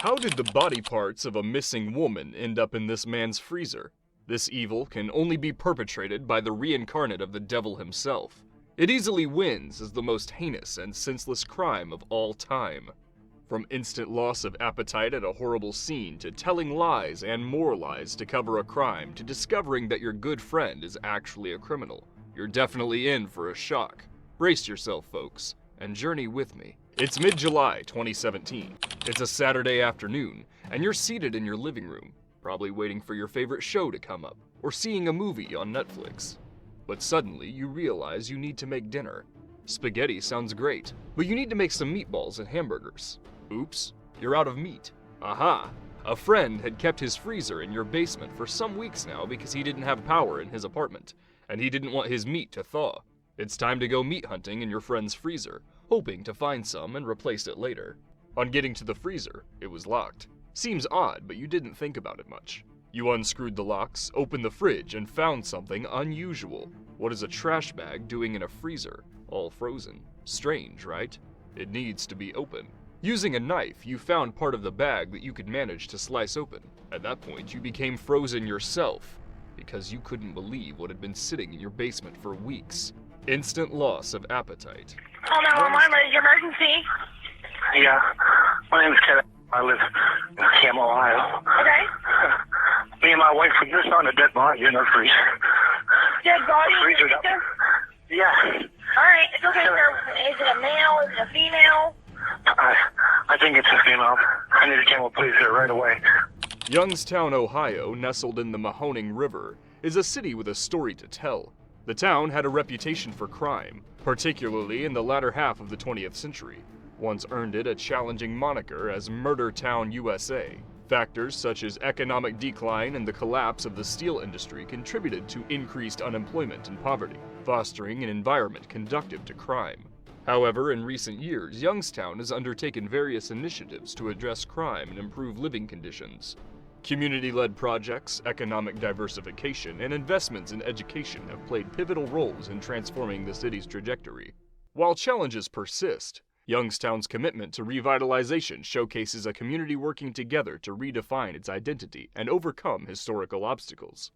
How did the body parts of a missing woman end up in this man's freezer? This evil can only be perpetrated by the reincarnate of the devil himself. It easily wins as the most heinous and senseless crime of all time. From instant loss of appetite at a horrible scene, to telling lies and more lies to cover a crime, to discovering that your good friend is actually a criminal, you're definitely in for a shock. Brace yourself, folks, and journey with me. It's mid-July 2017. It's a Saturday afternoon, and you're seated in your living room, probably waiting for your favorite show to come up, or seeing a movie on Netflix. But suddenly, you realize you need to make dinner. Spaghetti sounds great, but you need to make some meatballs and hamburgers. Oops, you're out of meat. Aha! A friend had kept his freezer in your basement for some weeks now because he didn't have power in his apartment, and he didn't want his meat to thaw. It's time to go meat hunting in your friend's freezer, hoping to find some and replace it later. On getting to the freezer, it was locked. Seems odd, but you didn't think about it much. You unscrewed the locks, opened the fridge, and found something unusual. What is a trash bag doing in a freezer, all frozen? Strange, right? It needs to be open. Using a knife, you found part of the bag that you could manage to slice open. At that point, you became frozen yourself, because you couldn't believe what had been sitting in your basement for weeks. Instant loss of appetite. Call 911, what is your emergency? Yeah, my name is Kevin. I live in Cam, Ohio. Okay. Me and my wife were just on a dead body in our freezer. Dead body? Freezer's up. Yeah. Alright, it's okay, sir. Is it a male? Is it a female? I think it's a female. I need a camel police here right away. Youngstown, Ohio, nestled in the Mahoning River, is a city with a story to tell. The town had a reputation for crime, particularly in the latter half of the 20th century. Once earned it a challenging moniker as Murder Town, USA. Factors such as economic decline and the collapse of the steel industry contributed to increased unemployment and poverty, fostering an environment conducive to crime. However, in recent years, Youngstown has undertaken various initiatives to address crime and improve living conditions. Community-led projects, economic diversification, and investments in education have played pivotal roles in transforming the city's trajectory. While challenges persist, Youngstown's commitment to revitalization showcases a community working together to redefine its identity and overcome historical obstacles.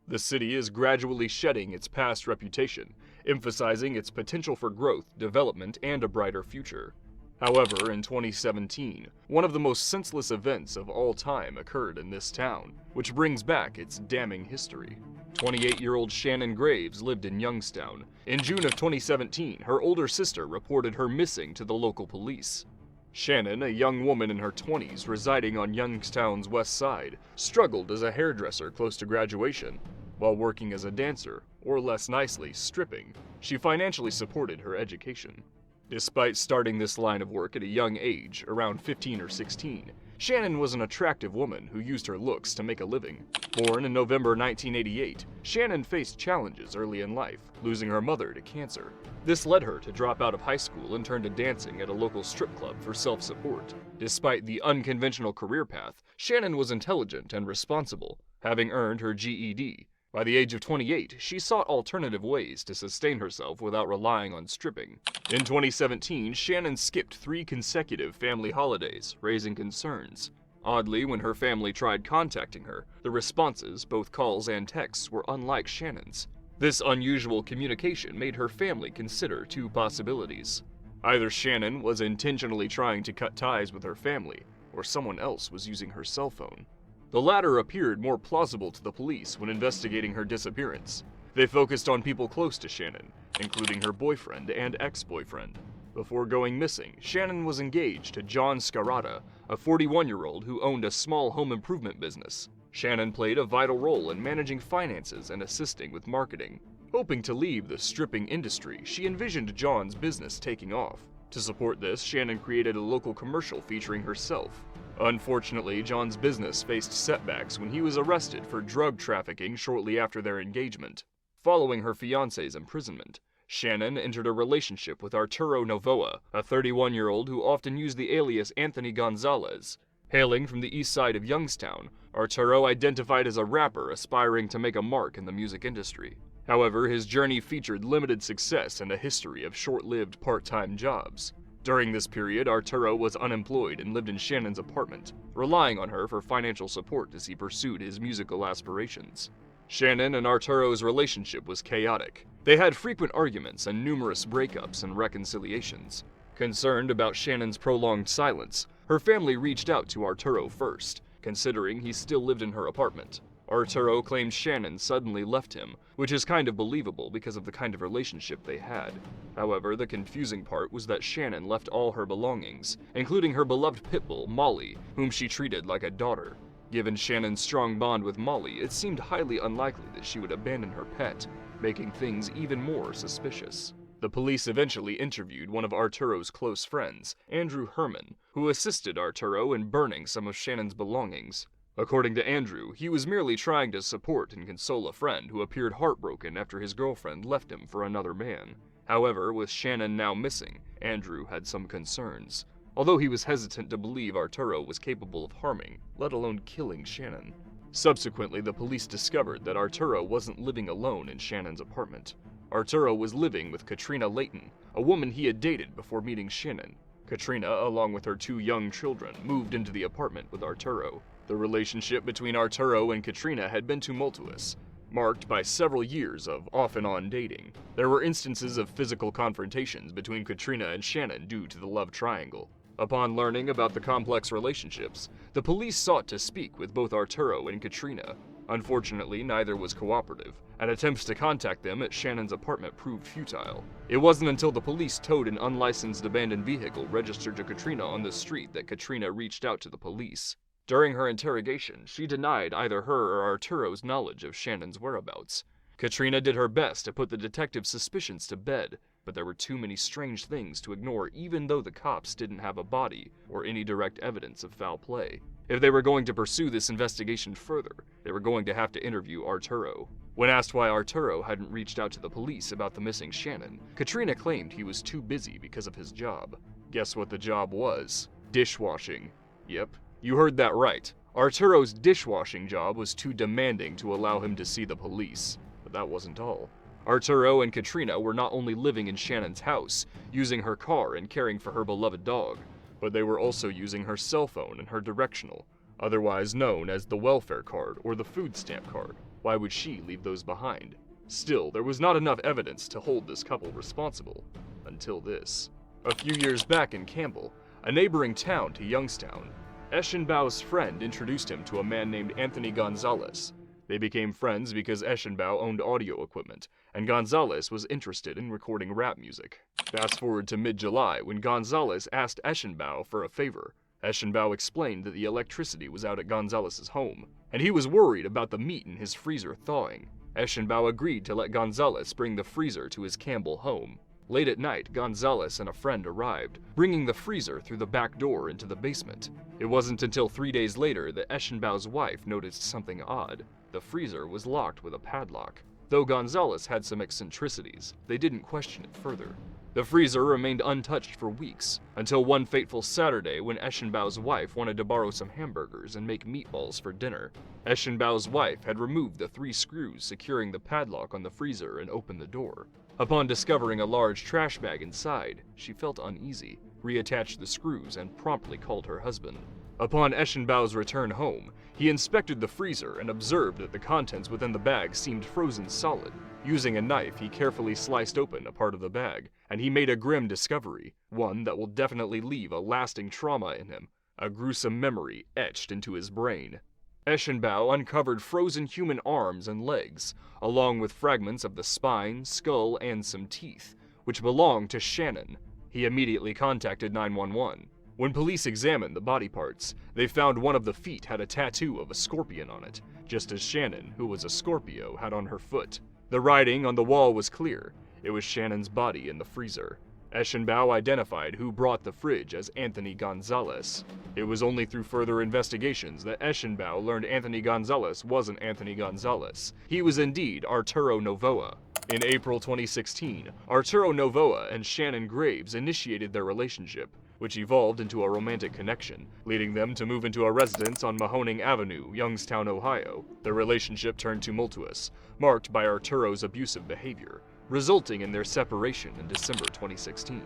The city is gradually shedding its past reputation, emphasizing its potential for growth, development, and a brighter future. However, in 2017, one of the most senseless events of all time occurred in this town, which brings back its damning history. 28-year-old Shannon Graves lived in Youngstown. In June of 2017, her older sister reported her missing to the local police. Shannon, a young woman in her 20s residing on Youngstown's west side, struggled as a hairdresser close to graduation. While working as a dancer, or less nicely, stripping, she financially supported her education. Despite starting this line of work at a young age, around 15 or 16, Shannon was an attractive woman who used her looks to make a living. Born in November 1988, Shannon faced challenges early in life, losing her mother to cancer. This led her to drop out of high school and turn to dancing at a local strip club for self-support. Despite the unconventional career path, Shannon was intelligent and responsible, having earned her GED. By the age of 28, she sought alternative ways to sustain herself without relying on stripping. In 2017, Shannon skipped 3 consecutive family holidays, raising concerns. Oddly, when her family tried contacting her, the responses, both calls and texts, were unlike Shannon's. This unusual communication made her family consider 2 possibilities. Either Shannon was intentionally trying to cut ties with her family, or someone else was using her cell phone. The latter appeared more plausible to the police when investigating her disappearance. They focused on people close to Shannon, including her boyfriend and ex-boyfriend. Before going missing, Shannon was engaged to John Scarata, a 41-year-old who owned a small home improvement business. Shannon played a vital role in managing finances and assisting with marketing. Hoping to leave the stripping industry, she envisioned John's business taking off. To support this, Shannon created a local commercial featuring herself. Unfortunately, John's business faced setbacks when he was arrested for drug trafficking shortly after their engagement. Following her fiancé's imprisonment, Shannon entered a relationship with Arturo Novoa, a 31-year-old who often used the alias Anthony Gonzalez. Hailing from the east side of Youngstown, Arturo identified as a rapper aspiring to make a mark in the music industry. However, his journey featured limited success and a history of short-lived part-time jobs. During this period, Arturo was unemployed and lived in Shannon's apartment, relying on her for financial support as he pursued his musical aspirations. Shannon and Arturo's relationship was chaotic. They had frequent arguments and numerous breakups and reconciliations. Concerned about Shannon's prolonged silence, her family reached out to Arturo first, considering he still lived in her apartment. Arturo claimed Shannon suddenly left him, which is kind of believable because of the kind of relationship they had. However, the confusing part was that Shannon left all her belongings, including her beloved pit bull, Molly, whom she treated like a daughter. Given Shannon's strong bond with Molly, it seemed highly unlikely that she would abandon her pet, making things even more suspicious. The police eventually interviewed one of Arturo's close friends, Andrew Herman, who assisted Arturo in burning some of Shannon's belongings. According to Andrew, he was merely trying to support and console a friend who appeared heartbroken after his girlfriend left him for another man. However, with Shannon now missing, Andrew had some concerns, although he was hesitant to believe Arturo was capable of harming, let alone killing Shannon. Subsequently, the police discovered that Arturo wasn't living alone in Shannon's apartment. Arturo was living with Katrina Layton, a woman he had dated before meeting Shannon. Katrina, along with her 2 young children, moved into the apartment with Arturo. The relationship between Arturo and Katrina had been tumultuous, marked by several years of off-and-on dating. There were instances of physical confrontations between Katrina and Shannon due to the love triangle. Upon learning about the complex relationships, the police sought to speak with both Arturo and Katrina. Unfortunately, neither was cooperative, and attempts to contact them at Shannon's apartment proved futile. It wasn't until the police towed an unlicensed abandoned vehicle registered to Katrina on the street that Katrina reached out to the police. During her interrogation, she denied either her or Arturo's knowledge of Shannon's whereabouts. Katrina did her best to put the detective's suspicions to bed, but there were too many strange things to ignore even though the cops didn't have a body or any direct evidence of foul play. If they were going to pursue this investigation further, they were going to have to interview Arturo. When asked why Arturo hadn't reached out to the police about the missing Shannon, Katrina claimed he was too busy because of his job. Guess what the job was? Dishwashing. Yep, you heard that right. Arturo's dishwashing job was too demanding to allow him to see the police. But that wasn't all. Arturo and Katrina were not only living in Shannon's house, using her car and caring for her beloved dog, but they were also using her cell phone and her directional, otherwise known as the welfare card or the food stamp card. Why would she leave those behind? Still, there was not enough evidence to hold this couple responsible. Until this. A few years back in Campbell, a neighboring town to Youngstown, Eschenbaugh's friend introduced him to a man named Anthony Gonzalez. They became friends because Eschenbaugh owned audio equipment, and Gonzalez was interested in recording rap music. Fast forward to mid-July when Gonzalez asked Eschenbaugh for a favor. Eschenbaugh explained that the electricity was out at Gonzalez's home, and he was worried about the meat in his freezer thawing. Eschenbaugh agreed to let Gonzalez bring the freezer to his Campbell home. Late at night, Gonzalez and a friend arrived, bringing the freezer through the back door into the basement. It wasn't until 3 days later that Eschenbaugh's wife noticed something odd. The freezer was locked with a padlock. Though Gonzalez had some eccentricities, they didn't question it further. The freezer remained untouched for weeks, until one fateful Saturday when Eschenbaugh's wife wanted to borrow some hamburgers and make meatballs for dinner. Eschenbaugh's wife had removed the 3 screws securing the padlock on the freezer and opened the door. Upon discovering a large trash bag inside, she felt uneasy, reattached the screws, and promptly called her husband. Upon Eschenbaugh's return home, he inspected the freezer and observed that the contents within the bag seemed frozen solid. Using a knife, he carefully sliced open a part of the bag, and he made a grim discovery, one that will definitely leave a lasting trauma in him, a gruesome memory etched into his brain. Eschenbaugh uncovered frozen human arms and legs, along with fragments of the spine, skull, and some teeth, which belonged to Shannon. He immediately contacted 911. When police examined the body parts, they found one of the feet had a tattoo of a scorpion on it, just as Shannon, who was a Scorpio, had on her foot. The writing on the wall was clear. It was Shannon's body in the freezer. Eschenbaugh identified who brought the fridge as Anthony Gonzalez. It was only through further investigations that Eschenbaugh learned Anthony Gonzalez wasn't Anthony Gonzalez. He was indeed Arturo Novoa. In April 2016, Arturo Novoa and Shannon Graves initiated their relationship, which evolved into a romantic connection, leading them to move into a residence on Mahoning Avenue, Youngstown, Ohio. The relationship turned tumultuous, marked by Arturo's abusive behavior, resulting in their separation in December 2016.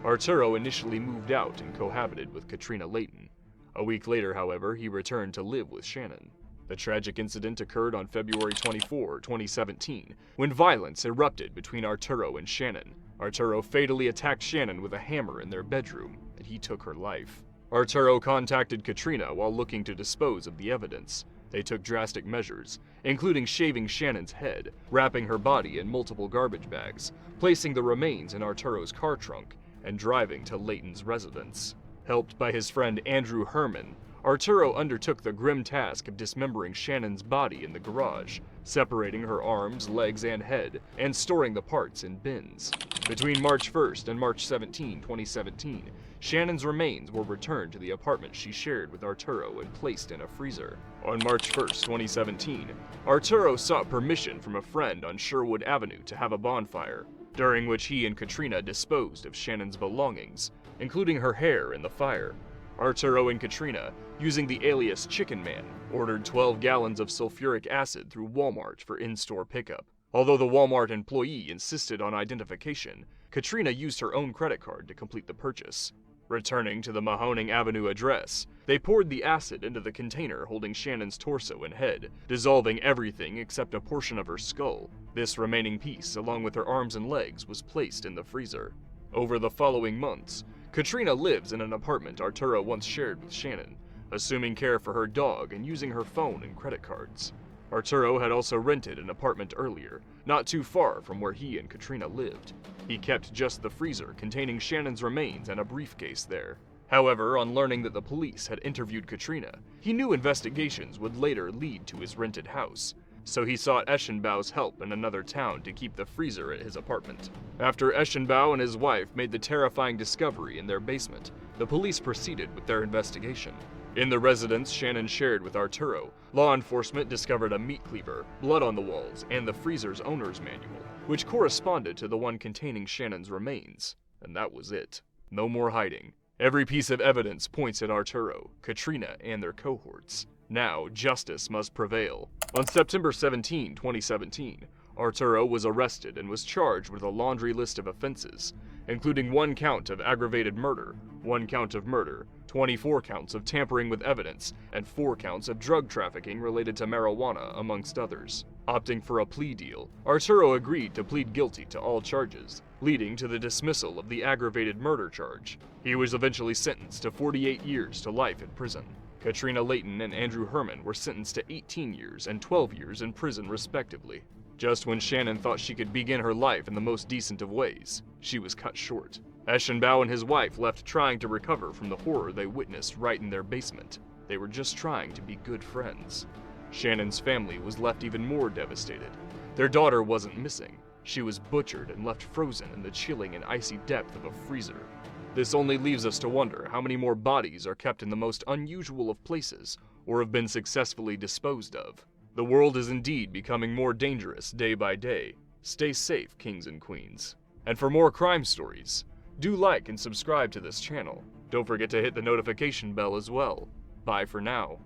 Arturo initially moved out and cohabited with Katrina Layton. A week later, however, he returned to live with Shannon. The tragic incident occurred on February 24, 2017, when violence erupted between Arturo and Shannon. Arturo fatally attacked Shannon with a hammer in their bedroom, and he took her life. Arturo contacted Katrina while looking to dispose of the evidence. They took drastic measures, including shaving Shannon's head, wrapping her body in multiple garbage bags, placing the remains in Arturo's car trunk, and driving to Layton's residence. Helped by his friend Andrew Herman, Arturo undertook the grim task of dismembering Shannon's body in the garage, separating her arms, legs, and head, and storing the parts in bins. Between March 1st and March 17, 2017, Shannon's remains were returned to the apartment she shared with Arturo and placed in a freezer. On March 1st, 2017, Arturo sought permission from a friend on Sherwood Avenue to have a bonfire, during which he and Katrina disposed of Shannon's belongings, including her hair in the fire. Arturo and Katrina, using the alias Chicken Man, ordered 12 gallons of sulfuric acid through Walmart for in-store pickup. Although the Walmart employee insisted on identification, Katrina used her own credit card to complete the purchase. Returning to the Mahoning Avenue address, they poured the acid into the container holding Shannon's torso and head, dissolving everything except a portion of her skull. This remaining piece, along with her arms and legs, was placed in the freezer. Over the following months, Katrina lives in an apartment Arturo once shared with Shannon, assuming care for her dog and using her phone and credit cards. Arturo had also rented an apartment earlier, not too far from where he and Katrina lived. He kept just the freezer containing Shannon's remains and a briefcase there. However, on learning that the police had interviewed Katrina, he knew investigations would later lead to his rented house, so he sought Eschenbau's help in another town to keep the freezer at his apartment. After Eschenbau and his wife made the terrifying discovery in their basement, the police proceeded with their investigation. In the residence Shannon shared with Arturo, law enforcement discovered a meat cleaver, blood on the walls, and the freezer's owner's manual, which corresponded to the one containing Shannon's remains. And that was it. No more hiding. Every piece of evidence points at Arturo, Katrina, and their cohorts. Now, justice must prevail. On September 17, 2017, Arturo was arrested and was charged with a laundry list of offenses, including 1 count of aggravated murder, 1 count of murder, 24 counts of tampering with evidence, and 4 counts of drug trafficking related to marijuana, amongst others. Opting for a plea deal, Arturo agreed to plead guilty to all charges, leading to the dismissal of the aggravated murder charge. He was eventually sentenced to 48 years to life in prison. Katrina Layton and Andrew Herman were sentenced to 18 years and 12 years in prison respectively. Just when Shannon thought she could begin her life in the most decent of ways, she was cut short. Eschenbau and his wife left trying to recover from the horror they witnessed right in their basement. They were just trying to be good friends. Shannon's family was left even more devastated. Their daughter wasn't missing. She was butchered and left frozen in the chilling and icy depth of a freezer. This only leaves us to wonder how many more bodies are kept in the most unusual of places or have been successfully disposed of. The world is indeed becoming more dangerous day by day. Stay safe, kings and queens. And for more crime stories, do like and subscribe to this channel. Don't forget to hit the notification bell as well. Bye for now.